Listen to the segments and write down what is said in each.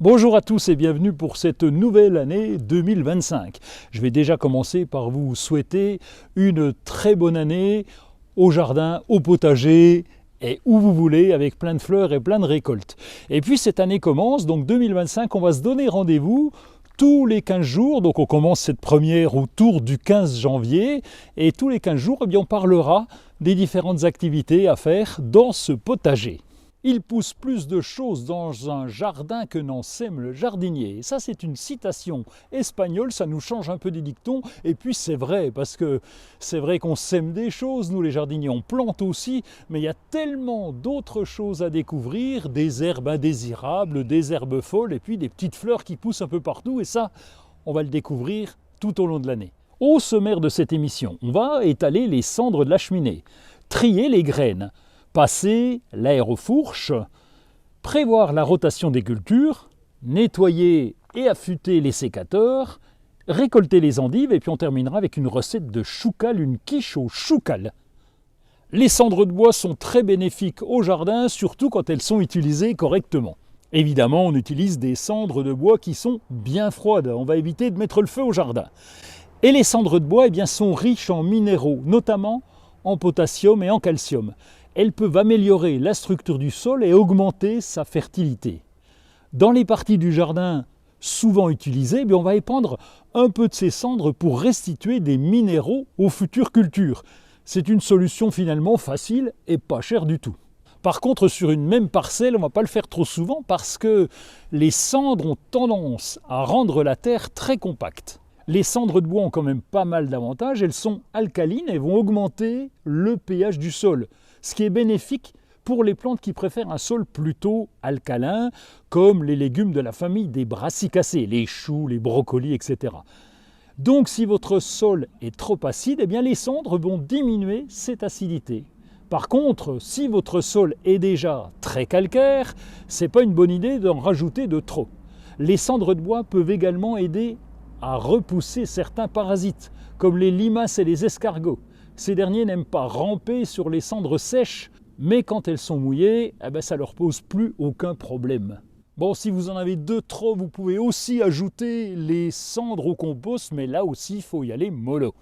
Bonjour à tous et bienvenue pour cette nouvelle année 2025. Je vais déjà commencer par vous souhaiter une très bonne année au jardin, au potager et où vous voulez, avec plein de fleurs et plein de récoltes. Et puis cette année commence, donc 2025, on va se donner rendez-vous tous les 15 jours. Donc on commence cette première autour du 15 janvier et tous les 15 jours, on parlera des différentes activités à faire dans ce potager. Il pousse plus de choses dans un jardin que n'en sème le jardinier. Et ça, c'est une citation espagnole, ça nous change un peu des dictons. Et puis c'est vrai, parce que c'est vrai qu'on sème des choses, nous les jardiniers, on plante aussi, mais il y a tellement d'autres choses à découvrir, des herbes indésirables, des herbes folles, et puis des petites fleurs qui poussent un peu partout. Et ça, on va le découvrir tout au long de l'année. Au sommaire de cette émission, on va étaler les cendres de la cheminée, trier les graines, passer l'aérofourche, prévoir la rotation des cultures, nettoyer et affûter les sécateurs, récolter les endives et puis on terminera avec une recette de choucal, une quiche au choucal. Les cendres de bois sont très bénéfiques au jardin, surtout quand elles sont utilisées correctement. Évidemment, on utilise des cendres de bois qui sont bien froides, on va éviter de mettre le feu au jardin. Et les cendres de bois sont riches en minéraux, notamment en potassium et en calcium. Elles peuvent améliorer la structure du sol et augmenter sa fertilité. Dans les parties du jardin souvent utilisées, on va épandre un peu de ces cendres pour restituer des minéraux aux futures cultures. C'est une solution finalement facile et pas chère du tout. Par contre, sur une même parcelle, on ne va pas le faire trop souvent parce que les cendres ont tendance à rendre la terre très compacte. Les cendres de bois ont quand même pas mal d'avantages, elles sont alcalines et vont augmenter le pH du sol, ce qui est bénéfique pour les plantes qui préfèrent un sol plutôt alcalin, comme les légumes de la famille des brassicacées, les choux, les brocolis, etc. Donc si votre sol est trop acide, les cendres vont diminuer cette acidité. Par contre, si votre sol est déjà très calcaire, c'est pas une bonne idée d'en rajouter de trop. Les cendres de bois peuvent également aider à repousser certains parasites, comme les limaces et les escargots. Ces derniers n'aiment pas ramper sur les cendres sèches, mais quand elles sont mouillées, ça ne leur pose plus aucun problème. Bon, si vous en avez de trop, vous pouvez aussi ajouter les cendres au compost, mais là aussi, il faut y aller mollo.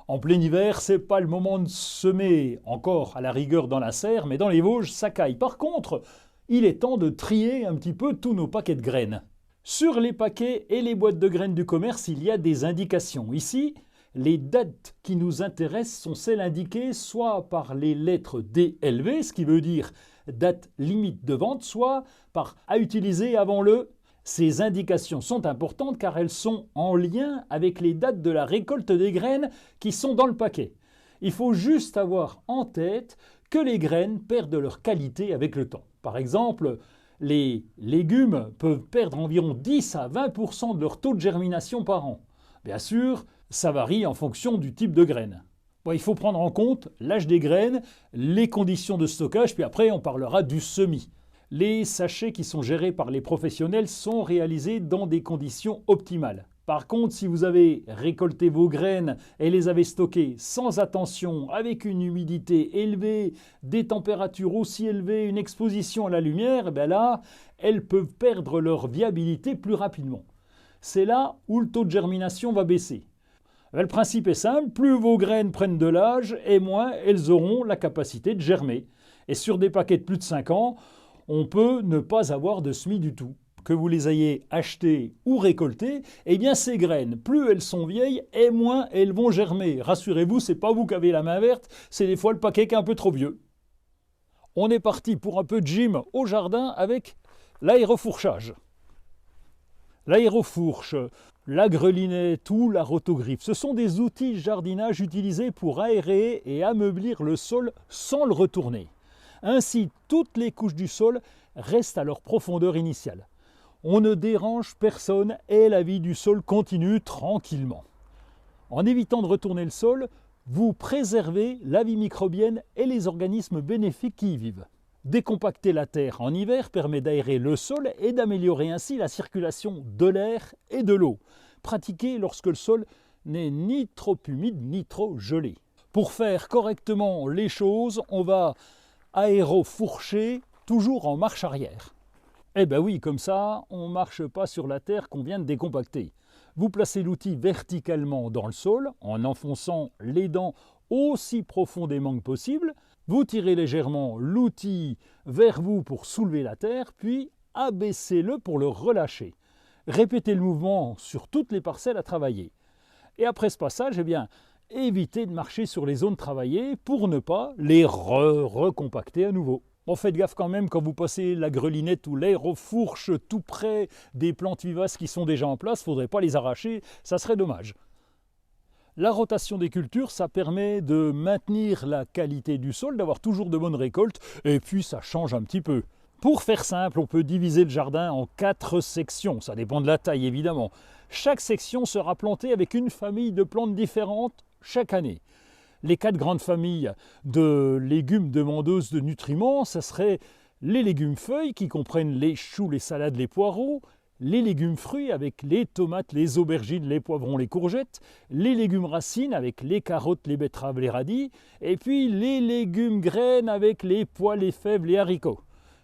En plein hiver, c'est pas le moment de semer, encore à la rigueur dans la serre, mais dans les Vosges, ça caille. Par contre, il est temps de trier un petit peu tous nos paquets de graines. Sur les paquets et les boîtes de graines du commerce, il y a des indications. Ici, les dates qui nous intéressent sont celles indiquées soit par les lettres DLV, ce qui veut dire date limite de vente, soit par à utiliser avant le. Ces indications sont importantes car elles sont en lien avec les dates de la récolte des graines qui sont dans le paquet. Il faut juste avoir en tête que les graines perdent leur qualité avec le temps. Par exemple, les légumes peuvent perdre environ 10 à 20% de leur taux de germination par an. Bien sûr, ça varie en fonction du type de graines. Il faut prendre en compte l'âge des graines, les conditions de stockage, puis après on parlera du semis. Les sachets qui sont gérés par les professionnels sont réalisés dans des conditions optimales. Par contre, si vous avez récolté vos graines et les avez stockées sans attention, avec une humidité élevée, des températures aussi élevées, une exposition à la lumière, là, elles peuvent perdre leur viabilité plus rapidement. C'est là où le taux de germination va baisser. Le principe est simple, plus vos graines prennent de l'âge et moins elles auront la capacité de germer. Et sur des paquets de plus de 5 ans, on peut ne pas avoir de semis du tout. Que vous les ayez achetées ou récoltées, ces graines, plus elles sont vieilles et moins elles vont germer. Rassurez-vous, c'est pas vous qui avez la main verte, c'est des fois le paquet qui est un peu trop vieux. On est parti pour un peu de gym au jardin avec l'aérofourchage. L'aérofourche, la grelinette ou la rotogriffe, ce sont des outils de jardinage utilisés pour aérer et ameublir le sol sans le retourner. Ainsi, toutes les couches du sol restent à leur profondeur initiale. On ne dérange personne et la vie du sol continue tranquillement. En évitant de retourner le sol, vous préservez la vie microbienne et les organismes bénéfiques qui y vivent. Décompacter la terre en hiver permet d'aérer le sol et d'améliorer ainsi la circulation de l'air et de l'eau. Pratiquez lorsque le sol n'est ni trop humide ni trop gelé. Pour faire correctement les choses, on va aérofourcher toujours en marche arrière. Eh ben oui, comme ça, on ne marche pas sur la terre qu'on vient de décompacter. Vous placez l'outil verticalement dans le sol, en enfonçant les dents aussi profondément que possible. Vous tirez légèrement l'outil vers vous pour soulever la terre, puis abaissez-le pour le relâcher. Répétez le mouvement sur toutes les parcelles à travailler. Et après ce passage, eh bien, évitez de marcher sur les zones travaillées pour ne pas les recompacter à nouveau. Bon, faites gaffe quand même quand vous passez la grelinette ou l'aérofourche tout près des plantes vivaces qui sont déjà en place, il ne faudrait pas les arracher, ça serait dommage. La rotation des cultures, ça permet de maintenir la qualité du sol, d'avoir toujours de bonnes récoltes, et puis ça change un petit peu. Pour faire simple, on peut diviser le jardin en 4 sections, ça dépend de la taille évidemment. Chaque section sera plantée avec une famille de plantes différentes chaque année. Les 4 grandes familles de légumes demandeuses de nutriments, ce serait les légumes feuilles qui comprennent les choux, les salades, les poireaux, les légumes fruits avec les tomates, les aubergines, les poivrons, les courgettes, les légumes racines avec les carottes, les betteraves, les radis, et puis les légumes graines avec les pois, les fèves, les haricots.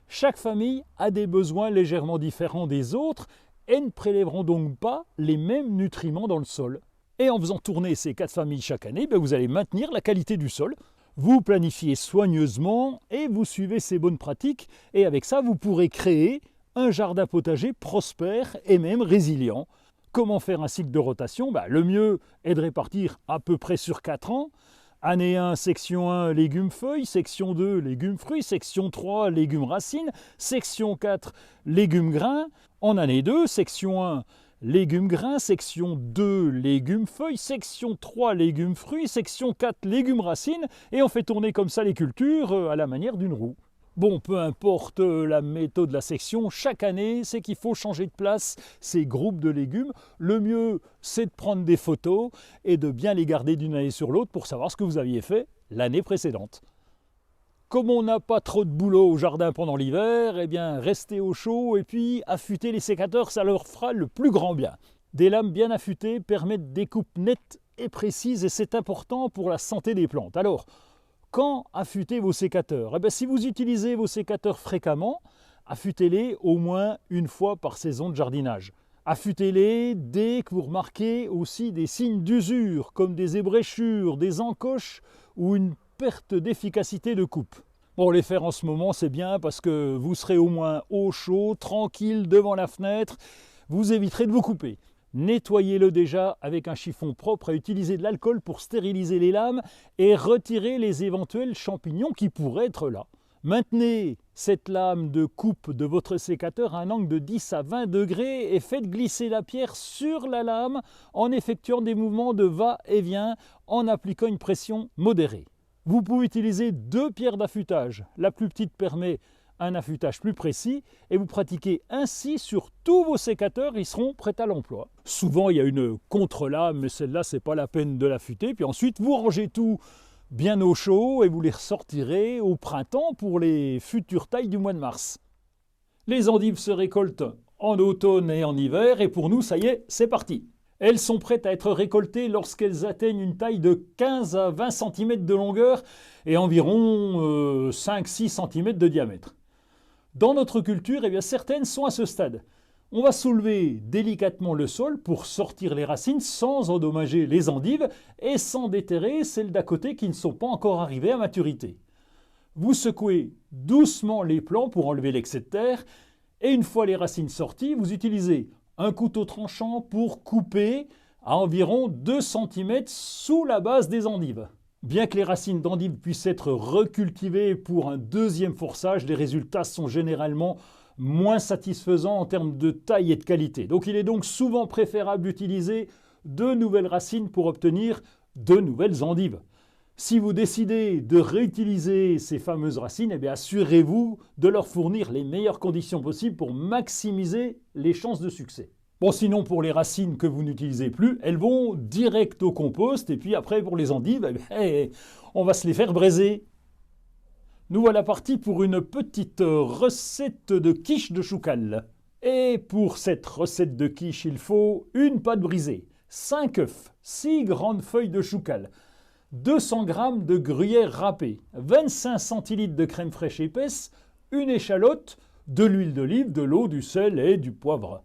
Chaque famille a des besoins légèrement différents des autres et ne prélèveront donc pas les mêmes nutriments dans le sol. Et en faisant tourner ces 4 familles chaque année, vous allez maintenir la qualité du sol. Vous planifiez soigneusement et vous suivez ces bonnes pratiques. Et avec ça, vous pourrez créer un jardin potager prospère et même résilient. Comment faire un cycle de rotation? Le mieux est de répartir à peu près sur 4 ans. Année 1, section 1, légumes feuilles, section 2, légumes fruits, section 3, légumes racines, section 4, légumes grains. En année 2, section 1, légumes grains, section 2, légumes feuilles, section 3, légumes fruits, section 4, légumes racines, et on fait tourner comme ça les cultures à la manière d'une roue. Bon, peu importe la méthode de la section, chaque année, c'est qu'il faut changer de place ces groupes de légumes. Le mieux, c'est de prendre des photos et de bien les garder d'une année sur l'autre pour savoir ce que vous aviez fait l'année précédente. Comme on n'a pas trop de boulot au jardin pendant l'hiver, eh bien restez au chaud et puis affûtez les sécateurs, ça leur fera le plus grand bien. Des lames bien affûtées permettent des coupes nettes et précises et c'est important pour la santé des plantes. Alors, quand affûtez vos sécateurs? Si vous utilisez vos sécateurs fréquemment, affûtez-les au moins une fois par saison de jardinage. Affûtez-les dès que vous remarquez aussi des signes d'usure, comme des ébréchures, des encoches ou une perte d'efficacité de coupe. Bon, les faire en ce moment, c'est bien parce que vous serez au moins au chaud, tranquille devant la fenêtre, vous éviterez de vous couper. Nettoyez-le déjà avec un chiffon propre et utilisez de l'alcool pour stériliser les lames et retirer les éventuels champignons qui pourraient être là. Maintenez cette lame de coupe de votre sécateur à un angle de 10 à 20 degrés et faites glisser la pierre sur la lame en effectuant des mouvements de va-et-vient en appliquant une pression modérée. Vous pouvez utiliser 2 pierres d'affûtage. La plus petite permet un affûtage plus précis et vous pratiquez ainsi sur tous vos sécateurs, ils seront prêts à l'emploi. Souvent il y a une contre-lame, mais celle-là c'est pas la peine de l'affûter. Puis ensuite vous rangez tout bien au chaud et vous les ressortirez au printemps pour les futures tailles du mois de mars. Les endives se récoltent en automne et en hiver et pour nous ça y est, c'est parti. Elles sont prêtes à être récoltées lorsqu'elles atteignent une taille de 15 à 20 cm de longueur et environ 5-6 cm de diamètre. Dans notre culture, certaines sont à ce stade. On va soulever délicatement le sol pour sortir les racines sans endommager les endives et sans déterrer celles d'à côté qui ne sont pas encore arrivées à maturité. Vous secouez doucement les plants pour enlever l'excès de terre et une fois les racines sorties, vous utilisez un couteau tranchant pour couper à environ 2 cm sous la base des endives. Bien que les racines d'endives puissent être recultivées pour un deuxième forçage, les résultats sont généralement moins satisfaisants en termes de taille et de qualité. Donc il est donc souvent préférable d'utiliser de nouvelles racines pour obtenir de nouvelles endives. Si vous décidez de réutiliser ces fameuses racines, assurez-vous de leur fournir les meilleures conditions possibles pour maximiser les chances de succès. Bon, sinon pour les racines que vous n'utilisez plus, elles vont direct au compost et puis après pour les endives, on va se les faire braiser. Nous voilà partis pour une petite recette de quiche de choucale. Et pour cette recette de quiche, il faut une pâte brisée, 5 œufs, 6 grandes feuilles de choucale, 200 g de gruyère râpée, 25 cl de crème fraîche épaisse, une échalote, de l'huile d'olive, de l'eau, du sel et du poivre.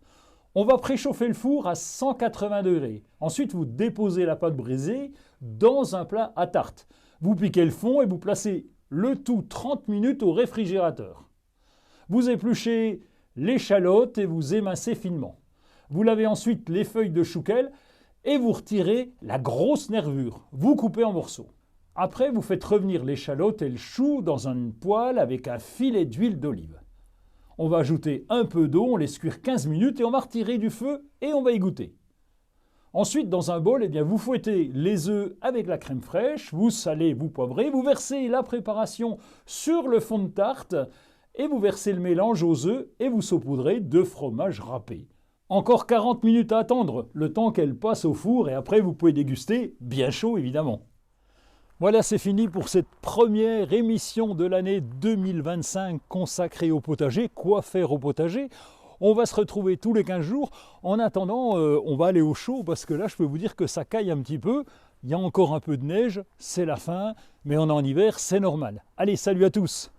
On va préchauffer le four à 180 degrés. Ensuite, vous déposez la pâte brisée dans un plat à tarte. Vous piquez le fond et vous placez le tout 30 minutes au réfrigérateur. Vous épluchez l'échalote et vous émincez finement. Vous lavez ensuite les feuilles de chouquel et vous retirez la grosse nervure. Vous coupez en morceaux. Après, vous faites revenir l'échalote et le chou dans une poêle avec un filet d'huile d'olive. On va ajouter un peu d'eau, on laisse cuire 15 minutes et on va retirer du feu et on va y goûter. Ensuite, dans un bol, vous fouettez les œufs avec la crème fraîche, vous salez, vous poivrez, vous versez la préparation sur le fond de tarte et vous versez le mélange aux œufs et vous saupoudrez de fromage râpé. Encore 40 minutes à attendre, le temps qu'elle passe au four et après vous pouvez déguster, bien chaud évidemment. Voilà, c'est fini pour cette première émission de l'année 2025 consacrée au potager. Quoi faire au potager ? On va se retrouver tous les 15 jours. En attendant, on va aller au chaud parce que là, je peux vous dire que ça caille un petit peu. Il y a encore un peu de neige, c'est la fin, mais on est en hiver, c'est normal. Allez, salut à tous!